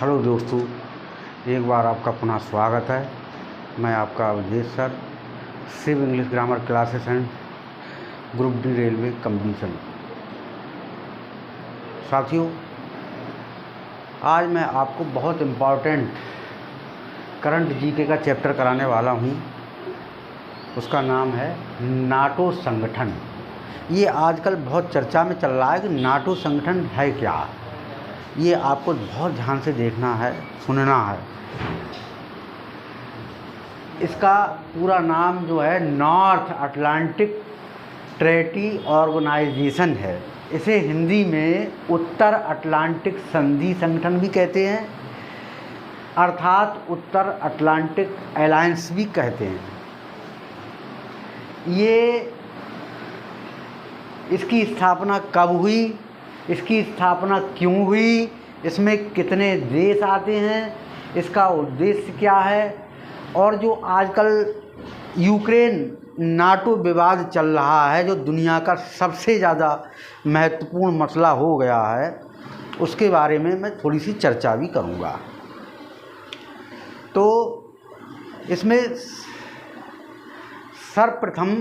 Hello दोस्तों, एक बार आपका पुनः स्वागत है। मैं आपका Awadhesh sir, Shiv English grammar classes and group D railway competition. साथियों, आज मैं आपको बहुत इम्पॉर्टेंट करंट जीके का चैप्टर कराने वाला हूँ। उसका नाम है नाटो संगठन। ये आजकल बहुत चर्चा में चल रहा है कि नाटो संगठन है क्या। ये आपको बहुत ध्यान से देखना है, सुनना है। इसका पूरा नाम जो है नॉर्थ अटलांटिक ट्रेटी ऑर्गेनाइजेशन है। इसे हिंदी में उत्तर अटलांटिक संधि संगठन भी कहते हैं, अर्थात उत्तर अटलांटिक अलायंस भी कहते हैं। इसकी स्थापना कब हुई, इसकी स्थापना क्यों हुई, इसमें कितने देश आते हैं, इसका उद्देश्य क्या है, और जो आजकल यूक्रेन नाटो विवाद चल रहा है, जो दुनिया का सबसे ज़्यादा महत्वपूर्ण मसला हो गया है, उसके बारे में मैं थोड़ी सी चर्चा भी करूँगा। तो इसमें सर्वप्रथम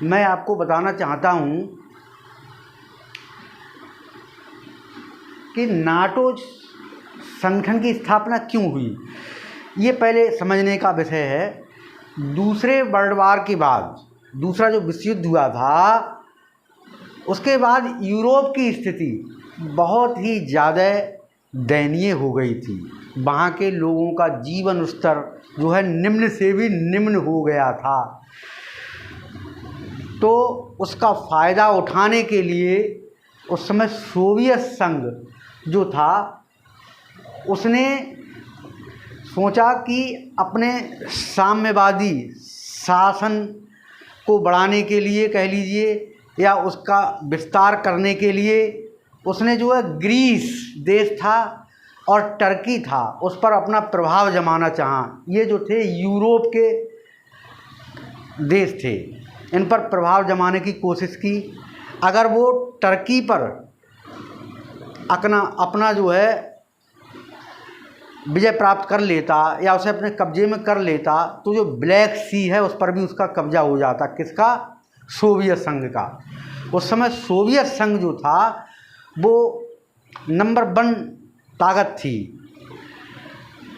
मैं आपको बताना चाहता हूँ कि नाटो संगठन की स्थापना क्यों हुई। ये पहले समझने का विषय है। दूसरे वर्ल्ड वार के बाद, दूसरा जो विश्व युद्ध हुआ था, उसके बाद यूरोप की स्थिति बहुत ही ज़्यादा दयनीय हो गई थी। वहाँ के लोगों का जीवन स्तर जो है निम्न से भी निम्न हो गया था। तो उसका फ़ायदा उठाने के लिए उस समय सोवियत संघ जो था, उसने सोचा कि अपने साम्यवादी शासन को बढ़ाने के लिए कह लीजिए, या उसका विस्तार करने के लिए उसने जो है ग्रीस देश था और टर्की था, उस पर अपना प्रभाव जमाना चाहा। ये जो थे यूरोप के देश थे, इन पर प्रभाव जमाने की कोशिश की। अगर वो टर्की पर अपना जो है विजय प्राप्त कर लेता या उसे अपने कब्जे में कर लेता, तो जो ब्लैक सी है उस पर भी उसका कब्जा हो जाता। किसका? सोवियत संघ का। उस समय सोवियत संघ जो था वो नंबर 1 ताकत थी।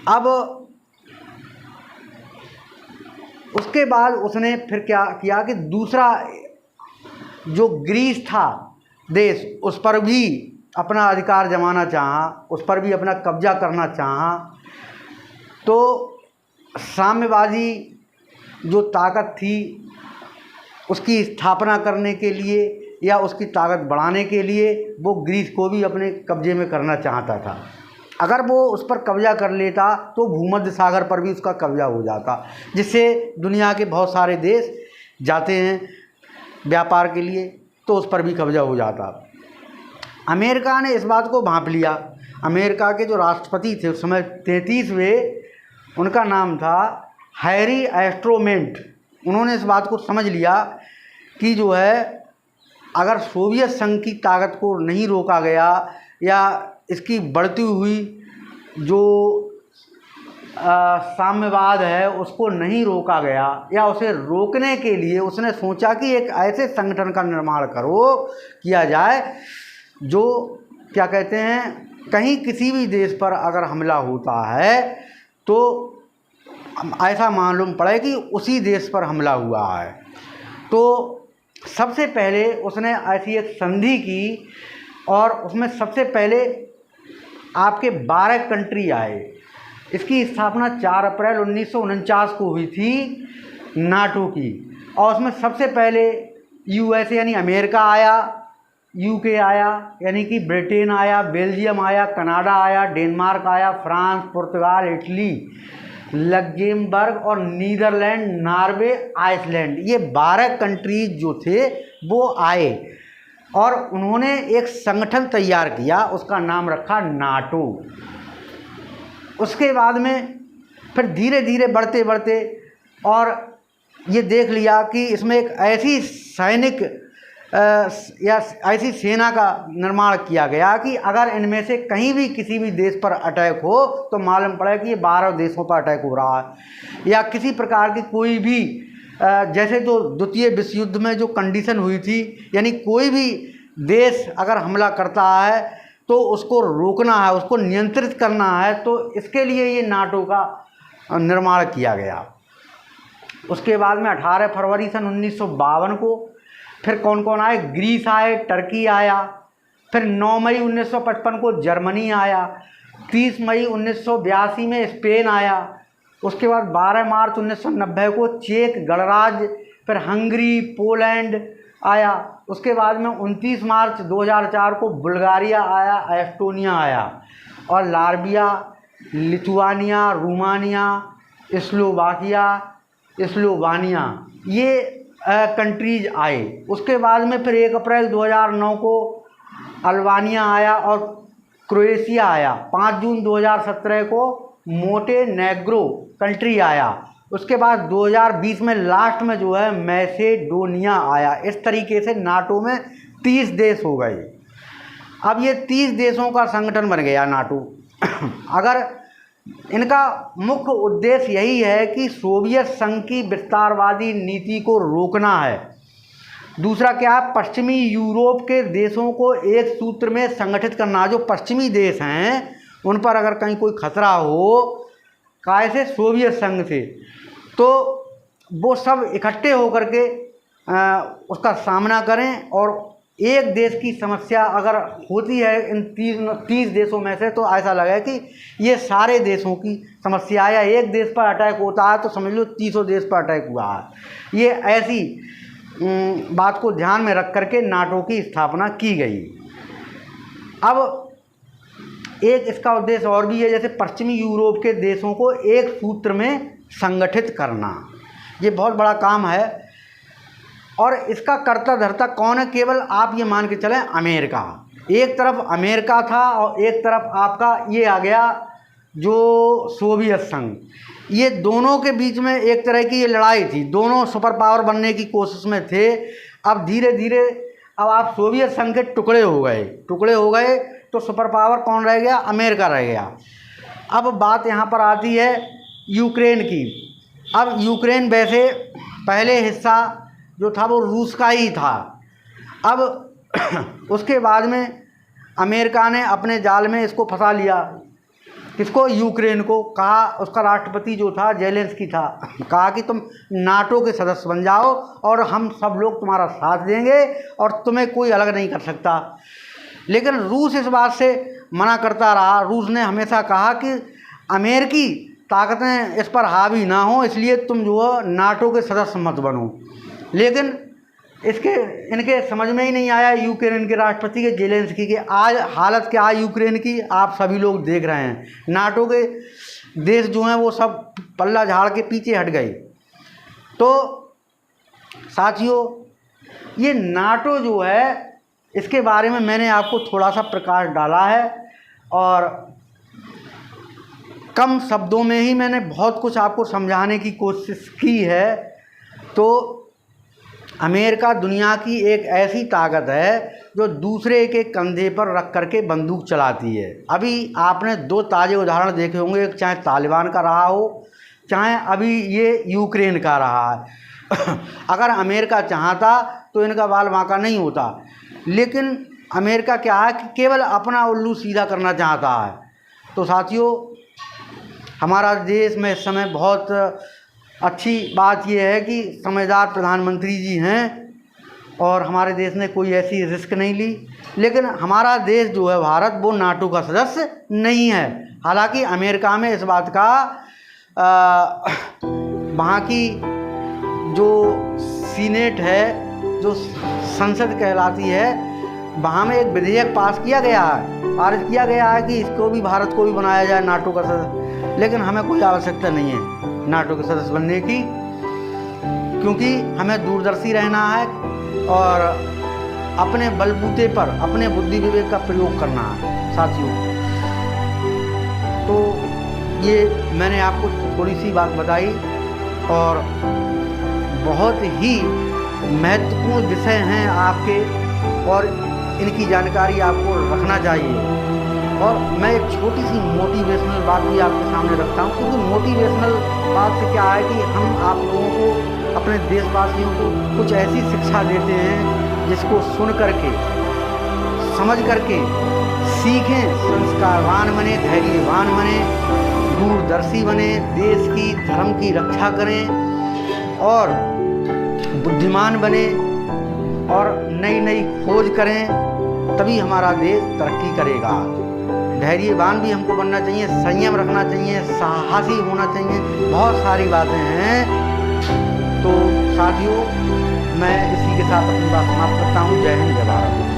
अब उसके बाद उसने फिर क्या किया कि दूसरा जो ग्रीस था देश, उस पर भी अपना अधिकार जमाना चाहा, उस पर भी अपना कब्जा करना चाहा। तो साम्यवादी जो ताकत थी उसकी स्थापना करने के लिए या उसकी ताकत बढ़ाने के लिए वो ग्रीस को भी अपने कब्जे में करना चाहता था। अगर वो उस पर कब्जा कर लेता तो भूमध्य सागर पर भी उसका कब्जा हो जाता, जिससे दुनिया के बहुत सारे देश जाते हैं व्यापार के लिए, तो उस पर भी कब्जा हो जाता। अमेरिका ने इस बात को भांप लिया। अमेरिका के जो राष्ट्रपति थे उस समय 33वें, उनका नाम था हैरी एस्ट्रोमेंट। उन्होंने इस बात को समझ लिया कि जो है अगर सोवियत संघ की ताकत को नहीं रोका गया या इसकी बढ़ती हुई जो साम्यवाद है उसको नहीं रोका गया, या उसे रोकने के लिए उसने सोचा कि एक ऐसे संगठन का निर्माण किया जाए जो क्या कहते हैं, कहीं किसी भी देश पर अगर हमला होता है तो ऐसा मालूम पड़े कि उसी देश पर हमला हुआ है। तो सबसे पहले उसने ऐसी एक संधि की और उसमें सबसे पहले आपके 12 कंट्री आए। इसकी स्थापना 4 अप्रैल 1949 को हुई थी नाटो की, और उसमें सबसे पहले यूएसए यानी अमेरिका आया, यूके आया यानी कि ब्रिटेन आया, बेल्जियम आया, कनाडा आया, डेनमार्क आया, फ्रांस, पुर्तगाल, इटली, लग्जेमबर्ग और नीदरलैंड, नॉर्वे, आइसलैंड। ये 12 कंट्रीज जो थे वो आए और उन्होंने एक संगठन तैयार किया, उसका नाम रखा नाटो। उसके बाद में फिर धीरे धीरे बढ़ते बढ़ते और ये देख लिया कि इसमें एक ऐसी सैनिक या ऐसी सेना का निर्माण किया गया कि अगर इनमें से कहीं भी किसी भी देश पर अटैक हो तो मालूम पड़े कि ये 12 देशों पर अटैक हो रहा है। या किसी प्रकार की कोई भी जैसे जो द्वितीय विश्व युद्ध में जो कंडीशन हुई थी, यानी कोई भी देश अगर हमला करता है तो उसको रोकना है, उसको नियंत्रित करना है, तो इसके लिए ये नाटो का निर्माण किया गया। उसके बाद में 18 फरवरी सन 1952 को फिर कौन कौन आए? ग्रीस आए, टर्की आया, फिर 9 मई 1955 को जर्मनी आया, 30 मई 1982 में स्पेन आया, उसके बाद 12 मार्च 1990 को चेक गणराज्य, फिर हंगरी, पोलैंड आया, उसके बाद में 29 मार्च 2004 को बुल्गारिया आया, एस्टोनिया आया, और लार्बिया, लिथुआनिया, रोमानिया, स्लोवानिया ये कंट्रीज आए। उसके बाद में फिर 1 अप्रैल 2009 को अल्बानिया आया और क्रोएशिया आया। 5 जून 2017 को मोंटेनेग्रो कंट्री आया। उसके बाद 2020 में लास्ट में जो है मैसेडोनिया आया। इस तरीके से नाटो में 30 देश हो गए। अब ये 30 देशों का संगठन बन गया नाटो। अगर इनका मुख्य उद्देश्य यही है कि सोवियत संघ की विस्तारवादी नीति को रोकना है। दूसरा क्या है? पश्चिमी यूरोप के देशों को एक सूत्र में संगठित करना। जो पश्चिमी देश हैं उन पर अगर कहीं कोई खतरा हो काय से, सोवियत संघ से, तो वो सब इकट्ठे होकर के उसका सामना करें। और एक देश की समस्या अगर होती है इन 30 देशों में से, तो ऐसा लगे कि ये सारे देशों की समस्या है। या एक देश पर अटैक होता है तो समझ लो 30 देश पर अटैक हुआ है। ये ऐसी बात को ध्यान में रख करके नाटो की स्थापना की गई। अब एक इसका उद्देश्य और भी है, जैसे पश्चिमी यूरोप के देशों को एक सूत्र में संगठित करना। ये बहुत बड़ा काम है। और इसका कर्ता धर्ता कौन है? केवल आप ये मान के चलें अमेरिका। एक तरफ अमेरिका था और एक तरफ आपका ये आ गया जो सोवियत संघ। ये दोनों के बीच में एक तरह की ये लड़ाई थी। दोनों सुपर पावर बनने की कोशिश में थे। अब धीरे धीरे अब आप सोवियत संघ के टुकड़े हो गए तो सुपर पावर कौन रह गया? अमेरिका रह गया। अब बात यहाँ पर आती है यूक्रेन की। अब यूक्रेन वैसे पहले हिस्सा जो था वो रूस का ही था। अब उसके बाद में अमेरिका ने अपने जाल में इसको फंसा लिया। किसको? यूक्रेन को। कहा, उसका राष्ट्रपति जो था जेलेंस्की था, कहा कि तुम नाटो के सदस्य बन जाओ और हम सब लोग तुम्हारा साथ देंगे और तुम्हें कोई अलग नहीं कर सकता। लेकिन रूस इस बात से मना करता रहा। रूस ने हमेशा कहा कि अमेरिकी ताकतें इस पर हावी ना हो, इसलिए तुम जो है नाटो के सदस्य मत बनो। लेकिन इनके समझ में ही नहीं आया यूक्रेन के राष्ट्रपति के, जेलेंस्की के। आज हालत क्या है यूक्रेन की आप सभी लोग देख रहे हैं। नाटो के देश जो हैं वो सब पल्ला झाड़ के पीछे हट गए। तो साथियों, ये नाटो जो है इसके बारे में मैंने आपको थोड़ा सा प्रकाश डाला है और कम शब्दों में ही मैंने बहुत कुछ आपको समझाने की कोशिश की है। तो अमेरिका दुनिया की एक ऐसी ताकत है जो दूसरे के कंधे पर रख करके बंदूक चलाती है। अभी आपने 2 ताज़े उदाहरण देखे होंगे, एक चाहे तालिबान का रहा हो, चाहे अभी ये यूक्रेन का रहा है। अगर अमेरिका चाहता तो इनका बाल बांका नहीं होता। लेकिन अमेरिका क्या है कि केवल अपना उल्लू सीधा करना चाहता है। तो साथियों, हमारा देश में इस समय बहुत अच्छी बात यह है कि समझदार प्रधानमंत्री जी हैं और हमारे देश ने कोई ऐसी रिस्क नहीं ली। लेकिन हमारा देश जो है भारत, वो नाटो का सदस्य नहीं है। हालांकि अमेरिका में इस बात का वहाँ की जो सीनेट है, जो संसद कहलाती है, वहाँ में एक विधेयक पास किया गया है, पारित किया गया है कि इसको भी, भारत को भी बनाया जाए नाटो का सदस्य। लेकिन हमें कोई आवश्यकता नहीं है नाटो के सदस्य बनने की, क्योंकि हमें दूरदर्शी रहना है और अपने बलबूते पर अपने बुद्धि विवेक का प्रयोग करना है। साथियों, तो ये मैंने आपको थोड़ी सी बात बताई और बहुत ही महत्वपूर्ण विषय हैं आपके, और इनकी जानकारी आपको रखना चाहिए। और मैं एक छोटी सी मोटिवेशनल बात भी आपके सामने रखता हूँ, क्योंकि मोटिवेशनल बात से क्या है कि हम आप लोगों को, अपने देशवासियों को कुछ ऐसी शिक्षा देते हैं जिसको सुन करके, समझ करके सीखें, संस्कारवान बने, धैर्यवान बने, दूरदर्शी बने, देश की धर्म की रक्षा करें और बुद्धिमान बने और नई नई खोज करें, तभी हमारा देश तरक्की करेगा। धैर्यवान भी हमको बनना चाहिए, संयम रखना चाहिए, साहसी होना चाहिए, बहुत सारी बातें हैं। तो साथियों, मैं इसी के साथ अपनी बात समाप्त करता हूँ। जय हिंद, जय भारत।